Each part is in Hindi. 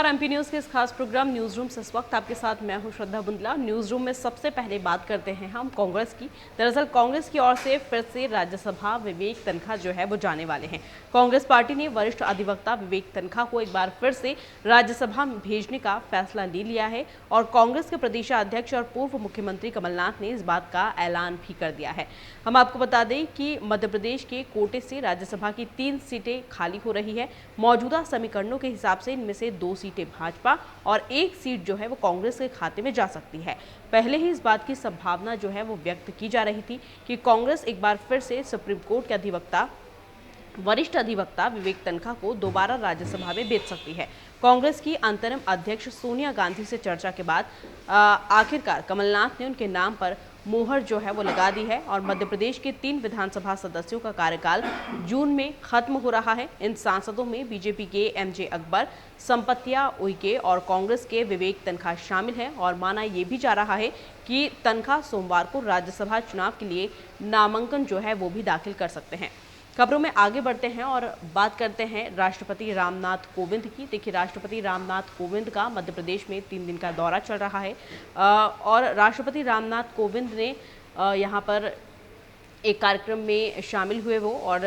नमस्कार। एमपी न्यूज के इस खास प्रोग्राम न्यूज रूम से इस वक्त आपके साथ मैं हूं श्रद्धा बुंदला। न्यूज रूम में सबसे पहले बात करते हैं हम कांग्रेस की। दरअसल कांग्रेस की ओर से फिर से राज्यसभा विवेक तनखा जो है वो जाने वाले हैं। कांग्रेस पार्टी ने वरिष्ठ अधिवक्ता विवेक तनखा को एक बार फिर से राज्यसभा में भेजने का फैसला ले लिया है और कांग्रेस के प्रदेशाध्यक्ष और पूर्व मुख्यमंत्री कमलनाथ ने इस बात का ऐलान भी कर दिया है। हम आपको बता दें कि मध्य प्रदेश के कोटे से राज्यसभा की 3 सीटें खाली हो रही है। मौजूदा समीकरणों के हिसाब से इनमें से 2 सीटें भाजपा और 1 सीट जो है वो कांग्रेस के खाते में जा सकती है। पहले ही इस बात की संभावना जो है वो व्यक्त की जा रही थी कि कांग्रेस एक बार फिर से सुप्रीम कोर्ट के वरिष्ठ अधिवक्ता विवेक तनखा को दोबारा राज्यसभा में भेज सकती है। कांग्रेस की अंतरिम अध्यक्ष सोनिया गांधी से चर्चा के बाद आखिरकार कमलनाथ ने उनके नाम पर मोहर जो है वो लगा दी है और मध्य प्रदेश के 3 विधानसभा सदस्यों का कार्यकाल जून में खत्म हो रहा है। इन सांसदों में बीजेपी के एमजे अकबर, संपत्तिया उइके और कांग्रेस के विवेक तनखा शामिल हैं और माना ये भी जा रहा है कि तनखा सोमवार को राज्यसभा चुनाव के लिए नामांकन जो है वो भी दाखिल कर सकते हैं। खबरों में आगे बढ़ते हैं और बात करते हैं राष्ट्रपति रामनाथ कोविंद की। देखिए, राष्ट्रपति रामनाथ कोविंद का मध्य प्रदेश में 3 दिन का दौरा चल रहा है और राष्ट्रपति रामनाथ कोविंद ने यहाँ पर एक कार्यक्रम में शामिल हुए वो और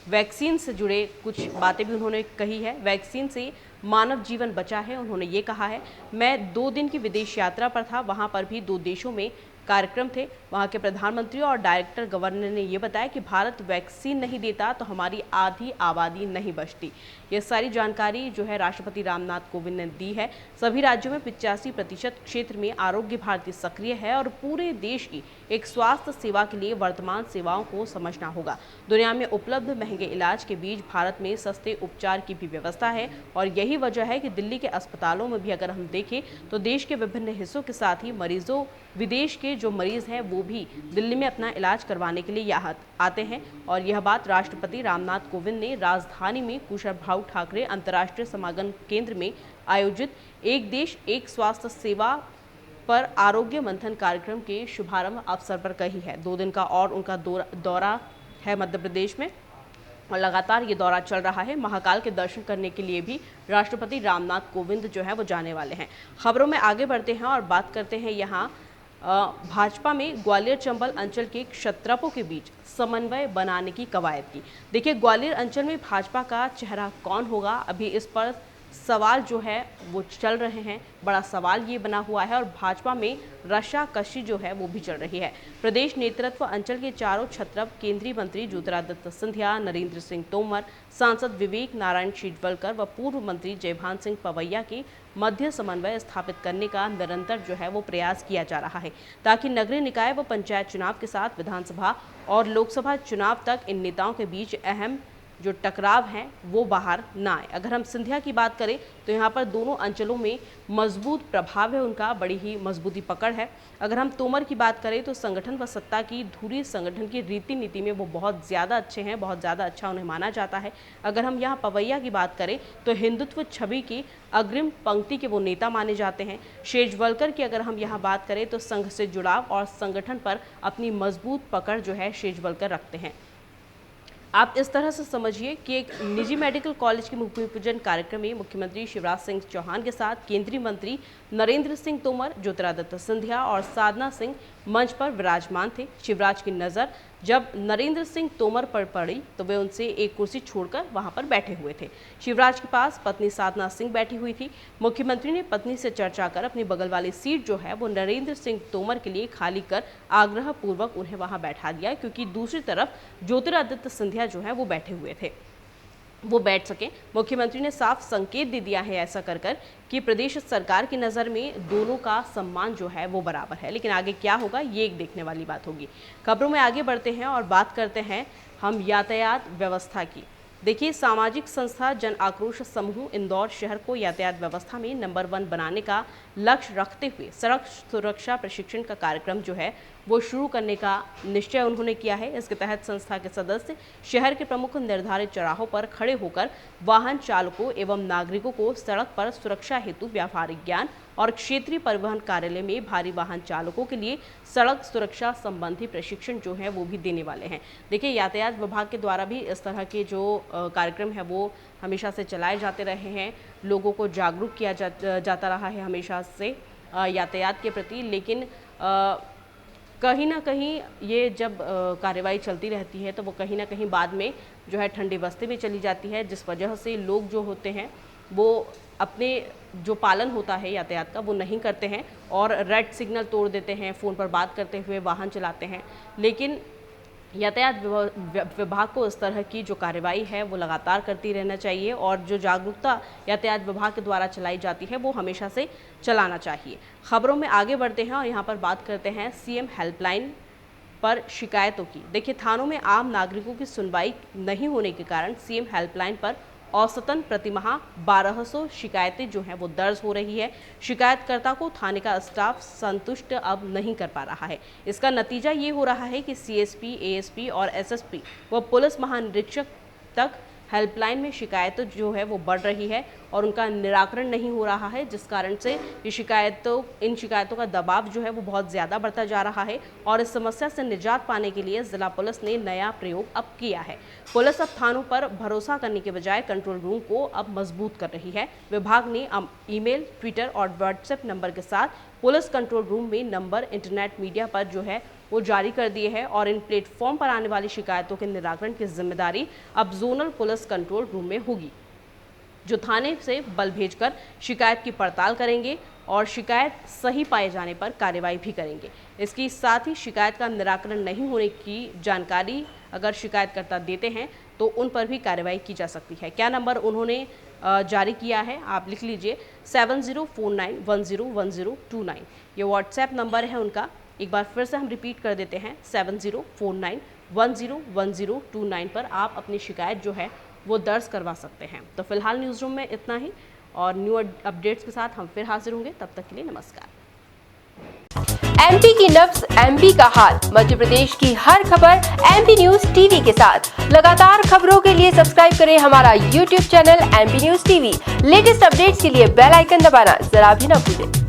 वैक्सीन से जुड़े कुछ बातें भी उन्होंने कही है। वैक्सीन से मानव जीवन बचा है, उन्होंने ये कहा है। मैं 2 दिन की विदेश यात्रा पर था, वहाँ पर भी 2 देशों में कार्यक्रम थे। वहाँ के प्रधानमंत्री और डायरेक्टर गवर्नर ने ये बताया कि भारत वैक्सीन नहीं देता तो हमारी आधी आबादी नहीं बचती। ये सारी जानकारी जो है राष्ट्रपति रामनाथ कोविंद ने दी है। सभी राज्यों में 85% क्षेत्र में आरोग्य भारती सक्रिय है और पूरे देश की एक स्वास्थ्य सेवा के लिए वर्तमान सेवाओं को समझना होगा। दुनिया में उपलब्ध महंगे इलाज के बीच भारत में सस्ते उपचार की भी व्यवस्था है और यही वजह है कि दिल्ली के अस्पतालों में भी अगर हम देखें तो देश के विभिन्न हिस्सों के साथ ही मरीजों, विदेश के जो मरीज हैं वो भी दिल्ली में अपना इलाज करवाने के लिए यहाँ आते हैं। और यह बात राष्ट्रपति रामनाथ कोविंद ने राजधानी में कुशाभाऊ ठाकरे अंतर्राष्ट्रीय समागम केंद्र में आयोजित एक देश एक स्वास्थ्य सेवा पर आरोग्य मंथन कार्यक्रम के शुभारंभ अवसर पर कही है। 2 दिन का और उनका दौरा है मध्य प्रदेश में और लगातार ये दौरा चल रहा है। महाकाल के दर्शन करने के लिए भी राष्ट्रपति रामनाथ कोविंद जो है वो जाने वाले हैं। खबरों में आगे बढ़ते हैं और बात करते हैं यहाँ भाजपा में ग्वालियर चंबल अंचल के क्षत्रपों के बीच समन्वय बनाने की कवायद की। देखिए, ग्वालियर अंचल में भाजपा का चेहरा कौन होगा, अभी इस पर सवाल जो है वो चल रहे हैं। बड़ा सवाल ये बना हुआ है और भाजपा में रस्साकशी जो है वो भी चल रही है। प्रदेश नेतृत्व अंचल के चारों क्षत्रप केंद्रीय मंत्री ज्योतिरादित्य सिंधिया, नरेंद्र सिंह तोमर, सांसद विवेक नारायण शेजवलकर व पूर्व मंत्री जयभान सिंह पवैया के मध्य समन्वय स्थापित करने का निरंतर जो है वो प्रयास किया जा रहा है ताकि नगरीय निकाय व पंचायत चुनाव के साथ विधानसभा और लोकसभा चुनाव तक इन नेताओं के बीच अहम जो टकराव हैं वो बाहर ना आए। अगर हम सिंधिया की बात करें तो यहाँ पर दोनों अंचलों में मजबूत प्रभाव है उनका, बड़ी ही मजबूती पकड़ है। अगर हम तोमर की बात करें तो संगठन व सत्ता की धुरी संगठन की रीति नीति में वो बहुत ज़्यादा अच्छे हैं, बहुत ज़्यादा अच्छा उन्हें माना जाता है। अगर हम यहाँ पवैया की बात करें तो हिंदुत्व छवि की अग्रिम पंक्ति के वो नेता माने जाते हैं। शेजवलकर की अगर हम यहाँ बात करें तो संघ से जुड़ाव और संगठन पर अपनी मजबूत पकड़ जो है शेजवलकर रखते हैं। आप इस तरह से समझिए कि एक निजी मेडिकल कॉलेज के भूमि पूजन कार्यक्रम में मुख्यमंत्री शिवराज सिंह चौहान के साथ केंद्रीय मंत्री नरेंद्र सिंह तोमर, ज्योतिरादित्य सिंधिया और साधना सिंह मंच पर विराजमान थे। शिवराज की नज़र जब नरेंद्र सिंह तोमर पर पड़ी तो वे उनसे एक कुर्सी छोड़कर वहां पर बैठे हुए थे। शिवराज के पास पत्नी साधना सिंह बैठी हुई थी। मुख्यमंत्री ने पत्नी से चर्चा कर अपनी बगल वाली सीट जो है वो नरेंद्र सिंह तोमर के लिए खाली कर आग्रह पूर्वक उन्हें वहां बैठा दिया, क्योंकि दूसरी तरफ ज्योतिरादित्य सिंधिया जो है वो बैठे हुए थे, वो बैठ सकें। मुख्यमंत्री ने साफ संकेत दे दिया है ऐसा कर कि प्रदेश सरकार की नज़र में दोनों का सम्मान जो है वो बराबर है। लेकिन आगे क्या होगा ये एक देखने वाली बात होगी। खबरों में आगे बढ़ते हैं और बात करते हैं हम यातायात व्यवस्था की। देखिए, सामाजिक संस्था जन आक्रोश समूह इंदौर शहर को यातायात व्यवस्था में नंबर 1 बनाने का लक्ष्य रखते हुए सड़क सुरक्षा प्रशिक्षण का कार्यक्रम जो है वो शुरू करने का निश्चय उन्होंने किया है। इसके तहत संस्था के सदस्य शहर के प्रमुख निर्धारित चौराहों पर खड़े होकर वाहन चालकों एवं नागरिकों को सड़क पर सुरक्षा हेतु व्यावहारिक ज्ञान और क्षेत्रीय परिवहन कार्यालय में भारी वाहन चालकों के लिए सड़क सुरक्षा संबंधी प्रशिक्षण जो है वो भी देने वाले हैं। देखिए, यातायात विभाग के द्वारा भी इस तरह के जो कार्यक्रम है वो हमेशा से चलाए जाते रहे हैं, लोगों को जागरूक किया जाता रहा है हमेशा से यातायात के प्रति। लेकिन कहीं ना कहीं ये जब कार्रवाई चलती रहती है तो वो कहीं ना कहीं बाद में जो है ठंडी बस्ती में चली जाती है, जिस वजह से लोग जो होते हैं वो अपने जो पालन होता है यातायात का वो नहीं करते हैं और रेड सिग्नल तोड़ देते हैं, फ़ोन पर बात करते हुए वाहन चलाते हैं। लेकिन यातायात विभाग को इस तरह की जो कार्रवाई है वो लगातार करती रहना चाहिए और जो जागरूकता यातायात विभाग के द्वारा चलाई जाती है वो हमेशा से चलाना चाहिए। खबरों में आगे बढ़ते हैं और यहाँ पर बात करते हैं सीएम हेल्पलाइन पर शिकायतों की। देखिए, थानों में आम नागरिकों की सुनवाई नहीं होने के कारण सीएम हेल्पलाइन पर औसतन प्रतिमाह 1200 शिकायतें जो हैं वो दर्ज हो रही है। शिकायतकर्ता को थाने का स्टाफ संतुष्ट अब नहीं कर पा रहा है। इसका नतीजा ये हो रहा है कि सीएसपी, एएसपी और एसएसपी व पुलिस महानिरीक्षक तक हेल्पलाइन में शिकायतें जो है वो बढ़ रही है और उनका निराकरण नहीं हो रहा है, जिस कारण से इन शिकायतों का दबाव जो है वो बहुत ज़्यादा बढ़ता जा रहा है। और इस समस्या से निजात पाने के लिए जिला पुलिस ने नया प्रयोग अब किया है। पुलिस अब थानों पर भरोसा करने के बजाय कंट्रोल रूम को अब मजबूत कर रही है। विभाग ने अब ईमेल, ट्विटर और व्हाट्सएप नंबर के साथ पुलिस कंट्रोल रूम में नंबर इंटरनेट मीडिया पर जो है वो जारी कर दिए हैं और इन प्लेटफॉर्म पर आने वाली शिकायतों के निराकरण की जिम्मेदारी अब जोनल पुलिस कंट्रोल रूम में होगी, जो थाने से बल भेजकर शिकायत की पड़ताल करेंगे और शिकायत सही पाए जाने पर कार्रवाई भी करेंगे। इसके साथ ही शिकायत का निराकरण नहीं होने की जानकारी अगर शिकायतकर्ता देते हैं तो उन पर भी कार्रवाई की जा सकती है। क्या नंबर उन्होंने जारी किया है आप लिख लीजिए 7049101029। ये व्हाट्सएप नंबर है उनका। एक बार फिर से हम रिपीट कर देते हैं 7049101029 पर आप अपनी शिकायत जो है वो दर्ज करवा सकते हैं। तो फिलहाल न्यूज़ रूम में इतना ही और न्यू अपडेट्स के साथ हम फिर हाजिर होंगे। तब तक के लिए नमस्कार। एमपी की नब्ज, एमपी का हाल, मध्य प्रदेश की हर खबर एमपी न्यूज टीवी के साथ। लगातार खबरों के लिए सब्सक्राइब करें हमारा YouTube channel MP news TV. Latest updates के लिए बेल आइकन दबाना जरा भी न भूलें।